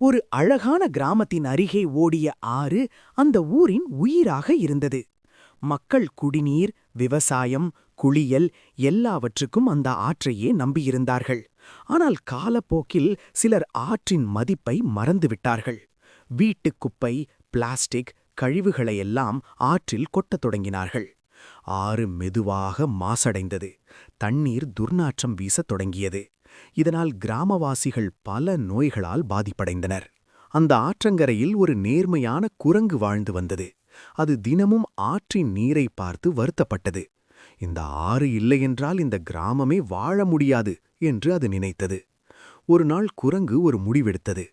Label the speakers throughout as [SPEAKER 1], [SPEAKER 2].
[SPEAKER 1] ஒரு அழகான கிராமத்தின் அருகே ஓடிய ஆறு அந்த ஊரின் உயிராக இருந்தது. மக்கள் குடிநீர், விவசாயம், குளியல் எல்லாவற்றுக்கும் அந்த ஆற்றையே நம்பியிருந்தார்கள். ஆனால் காலப்போக்கில் சிலர் ஆற்றின் மதிப்பை மறந்துவிட்டார்கள். வீட்டுக் குப்பை, பிளாஸ்டிக், கழிவுகளையெல்லாம் ஆற்றில் கொட்டத் தொடங்கினார்கள். ஆறு மெதுவாக மாசடைந்தது. தண்ணீர் துர்நாற்றம் வீசத் தொடங்கியது. இதனால் கிராமவாசிகள் பல நோய்களால் பாதிப்படைந்தனர். அந்த ஆற்றங்கரையில் ஒரு நேர்மையான குரங்கு வாழ்ந்து வந்தது. அது தினமும் ஆற்றின் நீரை பார்த்து வருத்தப்பட்டது. இந்த ஆறு இல்லையென்றால் இந்த கிராமமே வாழ முடியாது என்று அது நினைத்தது. ஒரு நாள் குரங்கு ஒரு முடிவெடுத்தது.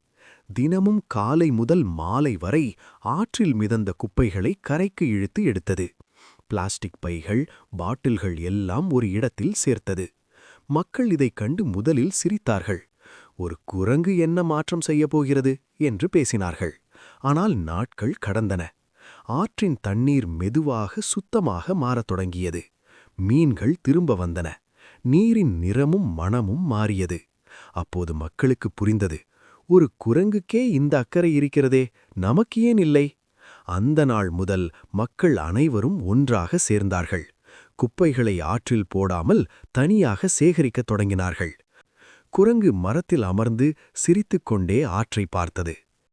[SPEAKER 1] தினமும் காலை முதல் மாலை வரை ஆற்றில் மிதந்த குப்பைகளை கரைக்கு இழுத்து எடுத்தது. பிளாஸ்டிக் பைகள், பாட்டில்கள் எல்லாம் ஒரு இடத்தில் சேர்த்தது. மக்கள் இதைக் கண்டு முதலில் சிரித்தார்கள். ஒரு குரங்கு என்ன மாற்றம் செய்யப் போகிறது என்று பேசினார்கள். ஆனால் நாட்கள் கடந்தன. ஆற்றின் தண்ணீர் மெதுவாக சுத்தமாக மாறத் தொடங்கியது. மீன்கள் திரும்ப வந்தன. நீரின் நிறமும் மணமும் மாறியது. அப்போது மக்களுக்கு புரிந்தது, ஒரு குரங்குக்கே இந்த அக்கறை இருக்கிறதே, நமக்கு ஏன் இல்லை? அந்த நாள் முதல் மக்கள் அனைவரும் ஒன்றாக சேர்ந்தார்கள். குப்பைகளை ஆற்றில் போடாமல் தனியாக சேகரிக்கத் தொடங்கினார்கள். குரங்கு மரத்தில் அமர்ந்து சிரித்துக்கொண்டே ஆற்றை பார்த்தது.